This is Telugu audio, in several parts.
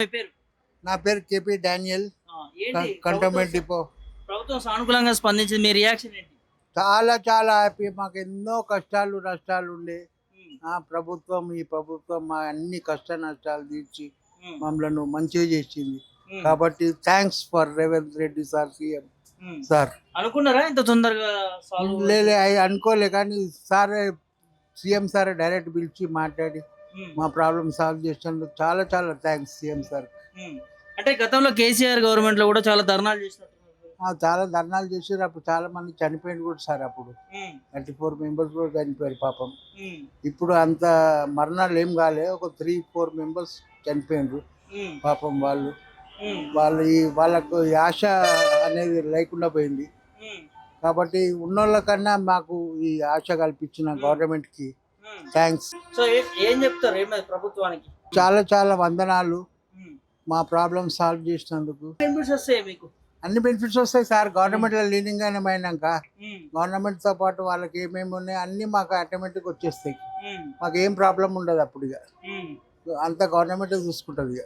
మీ పేరు? నా పేరు కేపీ డానియల్, ఏంటి కంటోన్మెంట్ డిపో. ప్రభుత్వం సానుకూలంగా స్పందించింది, మీ రియాక్షన్ ఏంటి? చాలా చాలా హ్యాపీ. మాకు ఎన్నో కష్టాలు నష్టాలు ఉండే ఉమ్, ఈ ప్రభుత్వం మా అన్ని కష్ట నష్టాలు తీర్చి ఉమ్, మమ్మల్ని మంచిగా చేసింది. ఉమ్, కాబట్టి thanks for Revanth Reddy sir, CM um. Sir. అనుకున్నారా ఇంత తొందరగా సాల్వ్? లేలే అనుకోలే, కానీ సారే సీఎం సార్ డైరెక్ట్ పిలిచి మాట్లాడి మా ప్రాబ్లం సాల్వ్ చేసినందుకు చాలా చాలా థ్యాంక్స్ సీఎం సార్. అంటే గతంలో కేసీఆర్ గవర్నమెంట్ లో కూడా చాలా ధర్నాలు చేసినట్టున్నారు. చాలా ధర్నాలు చేసారు. అప్పుడు చాలా మంది చనిపోయింది కూడా సార్. అప్పుడు ఉమ్, 34 మెంబర్స్ కూడా చనిపోయారు పాపం. ఉమ్, ఇప్పుడు అంత మరణాలు ఏం కాలే, ఒక 3-4 మెంబర్స్ చనిపోయినారు ఉమ్, పాపం. వాళ్ళు ఉమ్, వాళ్ళకు ఈ ఆశ అనేది లేకుండా పోయింది. ఉమ్, కాబట్టి ఉన్నోళ్ళకన్నా మాకు ఈ ఆశ కల్పించిన గవర్నమెంట్కి ఉమ్. థ్యాంక్స్. సో ఏం చెప్తారు ఏమైనా ప్రభుత్వానికి? చాలా చాలా వందనాలు ఉమ్. మా ప్రాబ్లం సాల్వ్ చేసినందుకు. బెనిఫిట్స్ వస్తాయి మీకు? అన్ని బెనిఫిట్స్ వస్తాయి సార్. గవర్నమెంట్లో లీనింగ్ అయినాక ఉమ్, గవర్నమెంట్తో పాటు వాళ్ళకి ఏమేమి ఉన్నాయో అన్నీ మాకు ఆటోమేటిక్ వచ్చేస్తాయి. ఉమ్, మాకు ఏం ప్రాబ్లం ఉండదు అప్పుడు. ఇక ఉమ్. అంతా గవర్నమెంట్ చూసుకుంటుంది. ఇక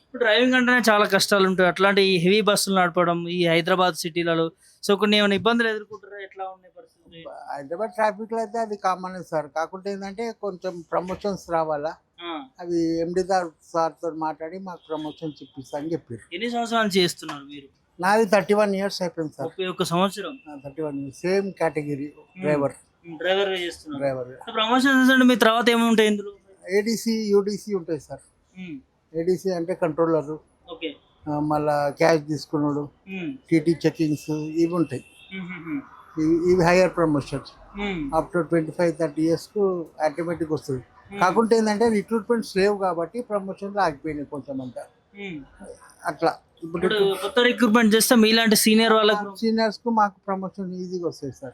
ఇప్పుడు డ్రైవింగ్ అంటేనే చాలా కష్టాలు ఉంటాయి. అట్లాంటి ఈ హెవీ బస్సులు నడపడం ఈ హైదరాబాద్ సిటీలలో, సో కొన్ని ఏమైనా ఇబ్బందులు ఎదుర్కొంటారా? ఎట్లా ఉన్నాయి పరిస్థితి? హైదరాబాద్ ట్రాఫిక్లో అయితే అది కామన్ సార్. కాకుంటే ఏంటంటే కొంచెం ప్రమోషన్స్ రావాలా, అవి ఎండి సార్తో మాట్లాడి మాకు ప్రమోషన్స్ ఇప్పిస్తా అని చెప్పారు. ఎన్ని సంవత్సరాలు చేస్తున్నారు మీరు? నాది 31 years అయిపోయింది సార్. 31 సంవత్సరం. 31 years, same category driver. Driver చేస్తున్నారు. డ్రైవర్ ప్రమోషన్స్ అంటే మీ తర్వాత ఏముంటాయి ఇందులో? ఏడీసీ యూడీసీ ఉంటాయి సార్. ఏడీసీ అంటే కంట్రోలర్, ఓకే. మళ్ళా క్యాష్ తీసుకున్నాడు, టీటీ చెకింగ్స్, ఇవి ఉంటాయి. ఇవి హైయర్ ప్రమోషన్స్. ఆఫ్టర్ 25-30 yearsకు ఆటోమేటిక్ వస్తుంది. కాకుంటే ఏంటంటే రిక్రూట్మెంట్స్ లేవు కాబట్టి ప్రమోషన్స్ ఆగిపోయినాయి కొంచెం అంతా. అట్లా ఇప్పుడు కొత్త రిక్రూట్మెంట్ చేస్తే మీలాంటి సీనియర్ వాళ్ళకి, సీనియర్స్కు మాకు ప్రమోషన్ ఈజీగా వస్తాయి సార్.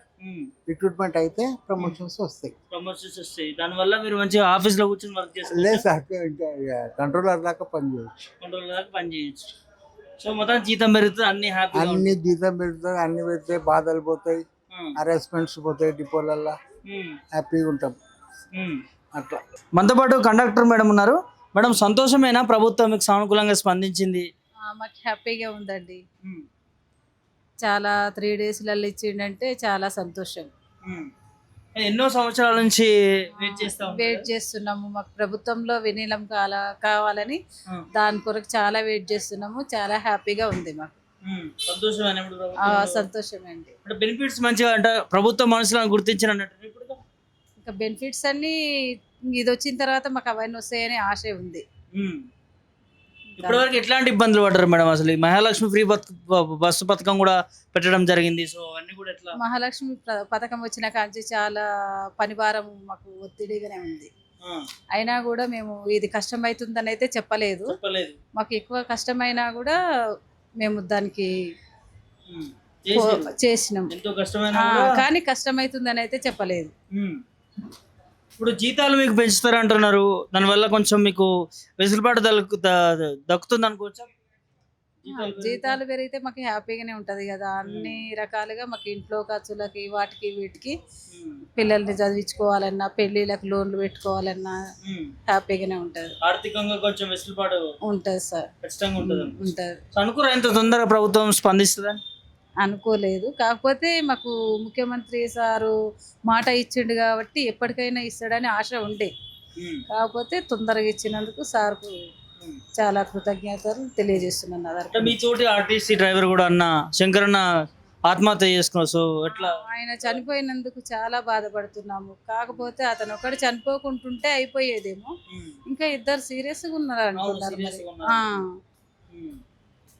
రిక్రూట్మెంట్ అయితే ప్రమోషన్స్ వస్తాయి. ప్రమోషన్స్ వస్తాయి. దానివల్ల మీరు మంచిగా ఆఫీస్ లో కూర్చొని వర్క్ చేస్తారు. లేదు సార్, ఇంకా కంట్రోలర్ దాకా పని చేయొచ్చు. కంట్రోల్ దాకా పని చేయొచ్చు. సో మొత్తం జీతం పెరుగుతుంది, అన్ని హ్యాపీ. అన్ని జీతం పెరుగుతుంది, అన్ని పెడితే బాధలు పోతాయి, హరాస్మెంట్స్ పోతాయి డిపోలల్లో. హ్యాపీగా ఉంటాం అట్లా. మనతో పాటు కండక్టర్ మేడం ఉన్నారు. మేడం, సంతోషమేనా ప్రభుత్వం మీకు సానుకూలంగా స్పందించింది? మాకు హ్యాపీగా ఉందండి. చాలా 3 daysలలో ఇచ్చిండంటే చాలా సంతోషం. ఎన్నో సంవత్సరాల నుంచి వెయిట్ చేస్తున్నాము. మాకు ప్రభుత్వంలో విలీనం కావాలని దాని కొరకు చాలా వెయిట్ చేస్తున్నాము. చాలా హ్యాపీగా ఉంది మాకు. సంతోషమే అండి. బెనిఫిట్స్ మంచిగా అంటే ప్రభుత్వం మనసులో గుర్తించినట్టు. ఇంకా బెనిఫిట్స్ అన్ని ఇది వచ్చిన తర్వాత మాకు అవన్నీ వస్తాయని ఆశ ఉంది. ఇప్పటివరకు ఎట్లాంటి ఇబ్బందులు పడ్డారు మేడం? అసలు ఈ మహాలక్ష్మి ఫ్రీ బస్సు పథకం కూడా పెట్టడం జరిగింది. సో అన్ని కూడా ఎట్లా? మహాలక్ష్మి పథకం వచ్చిన కాంచి చాలా పనిభారం మాకు ఒత్తిడిగానే ఉంది. అయినా కూడా మేము ఇది కష్టమవుతుందని అయితే చెప్పలేదు. మాకు ఎక్కువ కష్టమైనా కూడా మేము దానికి చేసినాం. కానీ కష్టమవుతుందని అయితే చెప్పలేదు. ఇప్పుడు జీతాలు మీకు పెంచుతారు అంటున్నారు, దానివల్ల కొంచెం మీకు వెసులుబాటు దక్కుతుంది అనుకోవచ్చా? జీతాలు పెరిగితే మాకు హ్యాపీగానే ఉంటది కదా. అన్ని రకాలుగా మాకు ఇంట్లో ఖర్చులకి వాటికి వీటికి పిల్లల్ని చదివించుకోవాలన్నా, పెళ్లిళ్ళకి లోన్లు పెట్టుకోవాలన్నా హ్యాపీగానే ఉంటది. ఆర్థికంగా కొంచెం వెసులుబాటు ఉంటది సార్. ఖచ్చితంగా ఉంటది. అనుకురా ఇంత తొందరగా ప్రభుత్వం స్పందిస్తుందని? అనుకోలేదు. కాకపోతే మాకు ముఖ్యమంత్రి సారు మాట ఇచ్చిండు కాబట్టి ఎప్పటికైనా ఇస్తాడని ఆశ ఉండే. కాకపోతే తొందరగా ఇచ్చినందుకు సార్కు చాలా కృతజ్ఞతలు తెలియజేస్తున్నాను. మీ తోటి ఆర్టీసీ డ్రైవర్ కూడా అన్న శంకరన్న ఆత్మహత్య చేసుకున్నారు. సో ఎట్లా? ఆయన చనిపోయినందుకు చాలా బాధపడుతున్నాము. కాకపోతే అతను ఒకటి చనిపోకుంటుంటే అయిపోయేదేమో. ఇంకా 2 సీరియస్గా ఉన్నారు అనుకుంటారు మరి.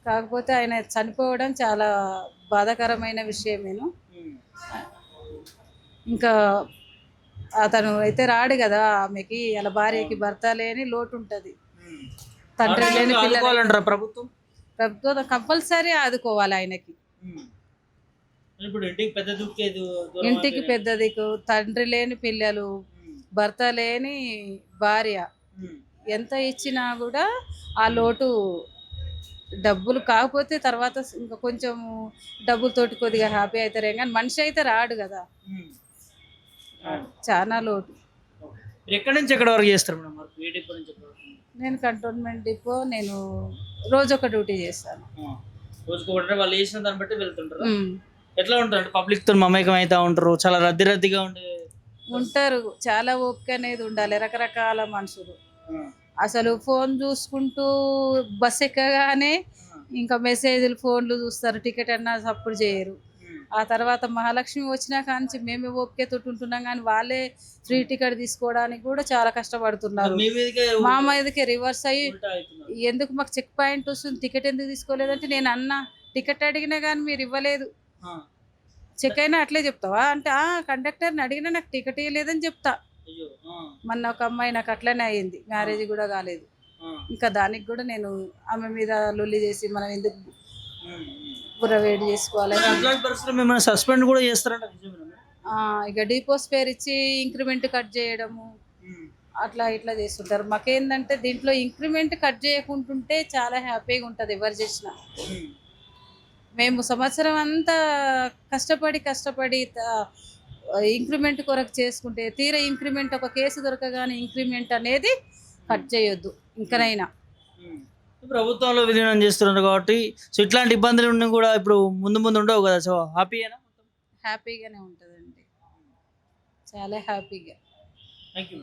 కాకపోతే ఆయన చనిపోవడం చాలా బాధాకరమైన విషయమేను. ఇంకా అతను అయితే రాడు కదా. ఆమెకి అలా భార్యకి భర్త లేని లోటు ఉంటుంది, తండ్రి లేని పిల్లలు. ప్రభుత్వం కంపల్సరీ ఆదుకోవాలి ఆయనకి. ఇంటికి పెద్ద దిక్కు, తండ్రి లేని పిల్లలు, భర్త లేని భార్య, ఎంత ఇచ్చినా కూడా ఆ లోటు డబ్బులు కాకపోతే తర్వాత ఇంకా కొంచెం డబ్బులతోటి కొద్దిగా హ్యాపీ అవుతారే కానీ మనిషి అయితే రాడు కదా. చాలా లోటు. ఎక్కడి నుంచి ఎక్కడి వరకు చేస్తారు? నేను కంటోన్మెంట్ డిపో నేను రోజు ఒక డ్యూటీ చేస్తాను. రోజుకి ఒకటే వాళ్ళు వేసిన దాన్ని బట్టి వెళ్తుంటారు. ఉమ్. ఎట్లా ఉంటారు పబ్లిక్ తో మమేకం అవుతా ఉంటారు, చాలా రద్దీగా ఉండే. ఉంటారు, చాలా ఓపిక అనేది ఉండాలి. రకరకాల మనుషులు అసలు ఫోన్ చూసుకుంటూ బస్ ఎక్కగానే ఇంకా మెసేజ్లు ఫోన్లు చూస్తారు, టికెట్ అన్నా సప్పుడు చేయరు. ఆ తర్వాత మహాలక్ష్మి వచ్చినా కానీ మేమే ఓపిక తోటి ఉంటున్నాం, కానీ వాళ్ళే ఫ్రీ టికెట్ తీసుకోవడానికి కూడా చాలా కష్టపడుతున్నారు. మీ మీదకే మా మీదకే రివర్స్ అయ్యి ఉల్టా అవుతున్నారు. ఎందుకు మాకు చెక్ పాయింట్ వస్తుంది, టికెట్ ఎందుకు తీసుకోలేదంటే నేను అన్నా టికెట్ అడిగినా కానీ మీరు ఇవ్వలేదు, చెక్ అయినా అట్లే చెప్తావా అంటే కండక్టర్ని అడిగినా నాకు టికెట్ ఇవ్వలేదని చెప్తా. అయ్యో. మొన్న ఒక అమ్మాయి నాకు అట్లనే అయ్యింది, మ్యారేజ్ కూడా కాలేదు. ఇంకా దానికి కూడా నేను ఆమె మీద లొల్లి చేసి మనం ఎందుకు బుర్ర వేడి చేసుకోవాలి. అట్లాంటి పరిస్థితుల్లో మిమ్మల్ని సస్పెండ్ కూడా చేస్తారంట, నిజమేనా? ఇక డీపోస్ పేరు ఇచ్చి ఇంక్రిమెంట్ కట్ చేయడము అట్లా ఇట్లా చేస్తుంటారు. మాకేందంటే దీంట్లో ఇంక్రిమెంట్ కట్ చేయకుంటుంటే చాలా హ్యాపీగా ఉంటుంది ఎవరు చేసినా. మేము సంవత్సరం అంతా కష్టపడి ఇంక్రిమెంట్ కొరకు చేసుకుంటే తీరా ఇంక్రిమెంట్ ఒక కేసు దొరకగానే ఇంక్రిమెంట్ అనేది కట్ చేయొద్దు ఇంకనైనా. ప్రభుత్వంలో విలీనం చేస్తున్నారు కాబట్టి సో ఇట్లాంటి ఇబ్బందులు ఉన్నా కూడా ఇప్పుడు ముందు ఉండవు కదా. సో హ్యాపీయేనా? హ్యాపీగానే ఉంటుందండి, చాలా హ్యాపీగా. Thank you.